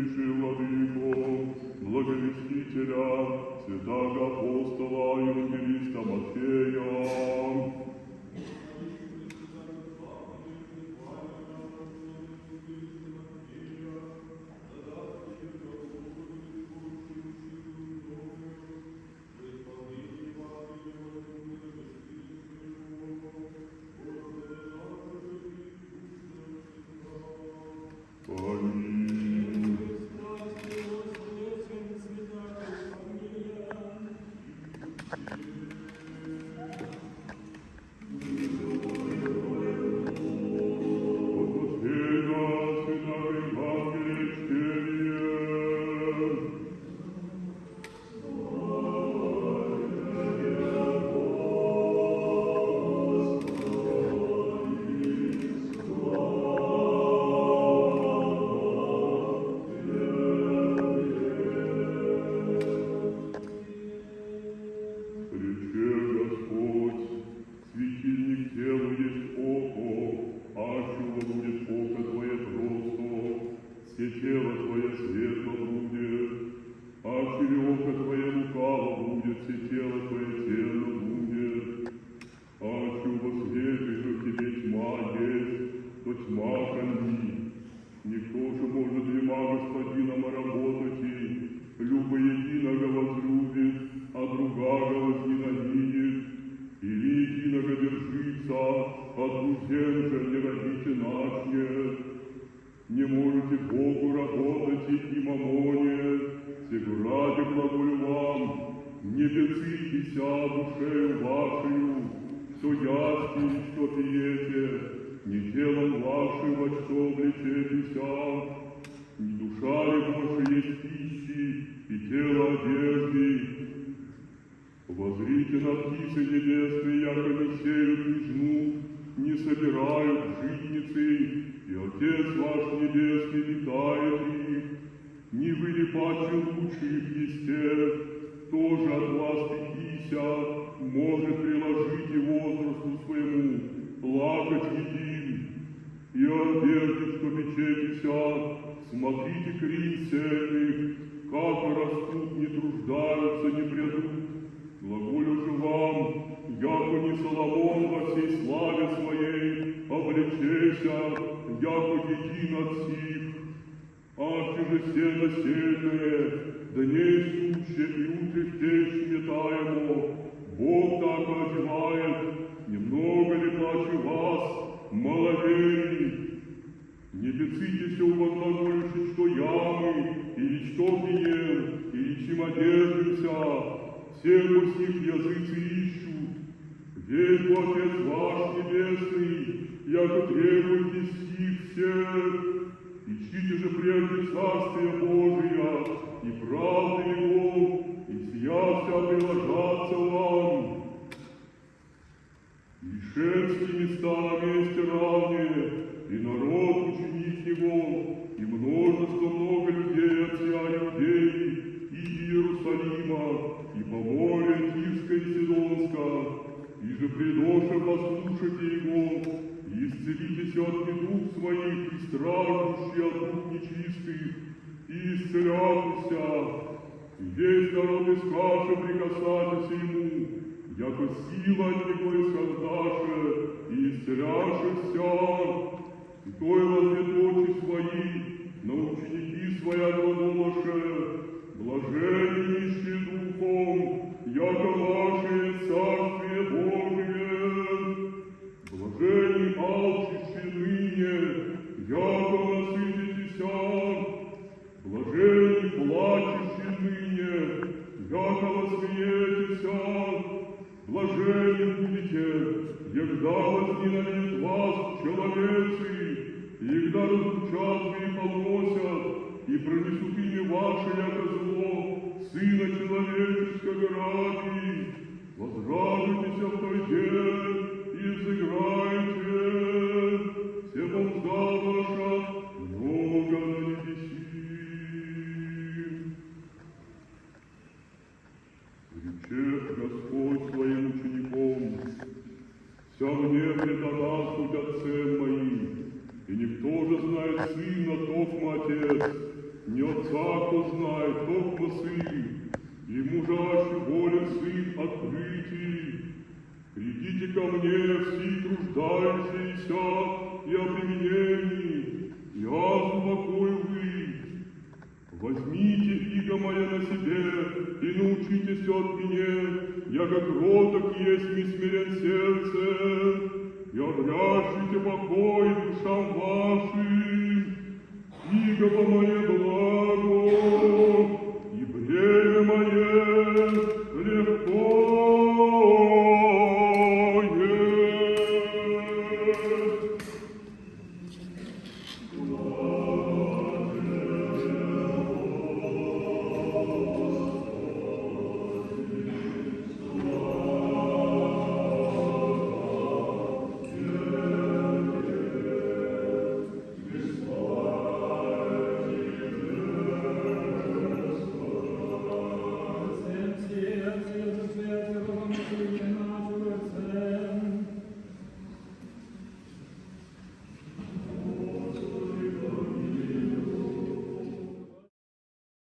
святейший Владыко, благовестителя, святого апостола Евангелиста Матфея. Не можете Богу работать и мамоне, сего ради глаголю вам, не пецитеся душею вашею, что ясти, что пьете, не телом вашим, во что влечетеся, не душа ли больше есть пищи и тело одежды. Возрите на птицы небесные, яко не сеют, не жнут, не собирают в житницы, и Отец ваш Небесный питает их. Не вы ли паче лучше их есте, тоже от вас пятися, может приложить и возрасту своему, плакать един. И одежды, что печетеся, смотрите крин сельных, как растут, не труждаются, не прядут. Глаголю же вам, яко не Соломон во всей славе своей облечеся, яко един от сих. Аще же сено сельное, дней сучье и утре в течь метаемо, Бог так одевает, немного ли плаче вас, маловерий. Не пецитесь увоглаголюши, что ямы, или что гнием, или чем одеждемся, все по сих языцы ищут. Весь Отец ваш Небесный, яко требуйте сих всех. Ищите же прежде Царствия Божия и правды Его, и сия вся приложатся вам. И шерсти места на месте равные, и народ ученик Его, и множество много людей от сия Иудеи и Иерусалима, и по морю Тирска и Сидонска, и же придоше послушайте Его, и исцелитесь от недуг своих, и страждущие от дух нечистых, и исцеляйтеся. И весь народ искаше прикасайтеся Ему, яко сила от Него исхождаше, и исцеляшеся. И той возвет очи свои, на ученики своя глаголоше, блаженны нищие духом, яко ваше Царствие Божие. Блаженны алчущие ныне, яко насытитеся. Блаженны плачущие ныне, яко восмеетеся. Блаженны будете, егда возненавидят вас человецы, егда разлучат и поносят, и пронесут имя ваше, яко зло, Сына Человеческого ради. Возрадуйтесь в той день и взыграйте, все помзда ваша много на небеси. Рече Господь своим учеником, вся мне предаст суть отцем моим, и никто же знает Сына, токмо Отец, не Отца, кто знает, только Сын, и мужащий волен Сын открытий. Придите ко мне, все труждающиеся и обремененные, я успокою вы. Возьмите иго мое на себе и научитесь от меня, яко кроток есть и смирен сердце, и обрящите покой душам вашим. Иго мое